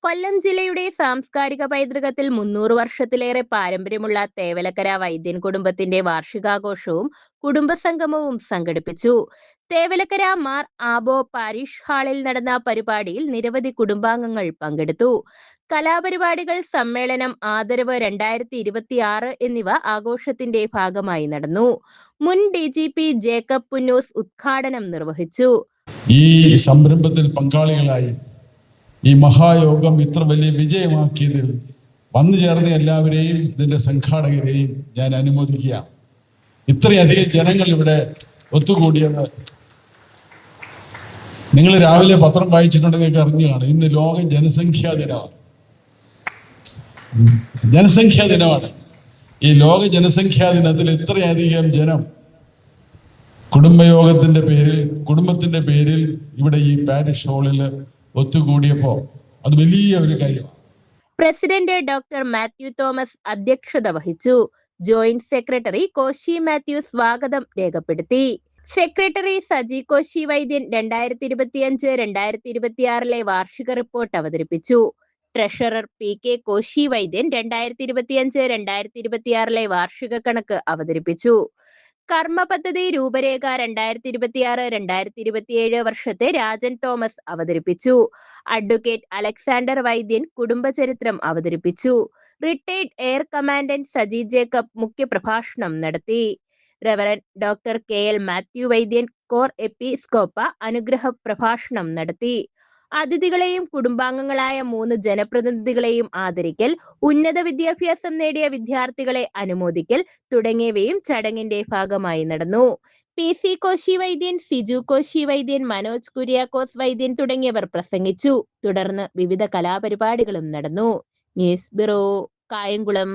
കൊല്ലം ജില്ലയുടെ സാംസ്കാരിക പൈതൃകത്തിൽ 300 വർഷത്തിലേറെ പാരമ്പര്യമുള്ള തേവലക്കര വൈദ്യൻ കുടുംബത്തിന്റെ വാർഷികാഘോഷവും കുടുംബസംഗമവും സംഘടിപ്പിച്ചു. തേവലക്കര മാർ ആബോ പാരിഷ് ഹാളിൽ നടന്ന പരിപാടിയിൽ നിരവധി കുടുംബാംഗങ്ങൾ പങ്കെടുത്തു. കലാപരിപാടികൾ, സമ്മേളനം, ആദരവ് 2026 എന്നിവ ആഘോഷത്തിന്റെ ഭാഗമായി നടന്നു. മുൻ DGP ജേക്കബ് പുന്നൂസ് ഉദ്ഘാടനം നിർവഹിച്ചു. ഈ സംരംഭത്തിൽ പങ്കാളികളായി ഈ മഹായോഗം ഇത്ര വലിയ വിജയമാക്കിയതിൽ വന്നു ചേർന്ന എല്ലാവരെയും ഇതിന്റെ സംഘാടകരെയും ഞാൻ അനുമോദിക്കുകയാണ്. ഇത്രയധികം ജനങ്ങൾ ഇവിടെ ഒത്തുകൂടിയത് നിങ്ങൾ രാവിലെ പത്രം വായിച്ചിട്ടുണ്ടെങ്കിൽ അറിഞ്ഞു കാണും. ഇന്ന് ലോക ജനസംഖ്യാ ദിനമാണ്. ഈ ലോക ജനസംഖ്യാ ദിനത്തിൽ ഇത്രയധികം ജനം കുടുംബത്തിന്റെ പേരിൽ ഇവിടെ ഈ പാരിഷ് ഹാളിൽ ഒത്തുകൂടിയപ്പോ അത് വലിയ ഒരു കാര്യമാണ്. പ്രസിഡന്റ് ഡോക്ടർ മാത്യു തോമസ് അധ്യക്ഷത വഹിച്ചു. ജോയിന്റ് സെക്രട്ടറി കോശി മാത്യു സ്വാഗതം രേഖപ്പെടുത്തി. സെക്രട്ടറി സജി കോശി വൈദ്യൻ 2025-2026 വാർഷിക റിപ്പോർട്ട് അവതരിപ്പിച്ചു. ട്രഷറർ PK കോശി വൈദ്യൻ 2025-2026 വാർഷിക കണക്ക് അവതരിപ്പിച്ചു. കർമ്മ പദ്ധതി രൂപരേഖ 2026-2027 വർഷത്തെ രാജൻ തോമസ് അവതരിപ്പിച്ചു. അഡ്വക്കേറ്റ് അലക്സാണ്ടർ വൈദ്യൻ കുടുംബചരിത്രം അവതരിപ്പിച്ചു. Retired air commandant Saji Jacob മുഖ്യപ്രഭാഷണം നടത്തി. റവറൻ ഡോക്ടർ KL മാത്യു വൈദ്യൻ കോർ എപ്പിസ്കോപ്പ അനുഗ്രഹ പ്രഭാഷണം നടത്തി. അതിഥികളെയും കുടുംബാംഗങ്ങളായ 3 ജനപ്രതിനിധികളെയും ആദരിക്കൽ, ഉന്നത വിദ്യാഭ്യാസം നേടിയ വിദ്യാർത്ഥികളെ അനുമോദിക്കൽ തുടങ്ങിയവയും ചടങ്ങിന്റെ ഭാഗമായി നടന്നു. PC കോശി വൈദ്യൻ, സിജു കോശി വൈദ്യൻ, മനോജ് കുര്യാക്കോസ് വൈദ്യൻ തുടങ്ങിയവർ പ്രസംഗിച്ചു. തുടർന്ന് വിവിധ കലാപരിപാടികളും നടന്നു. News bureau, Kayamkulam.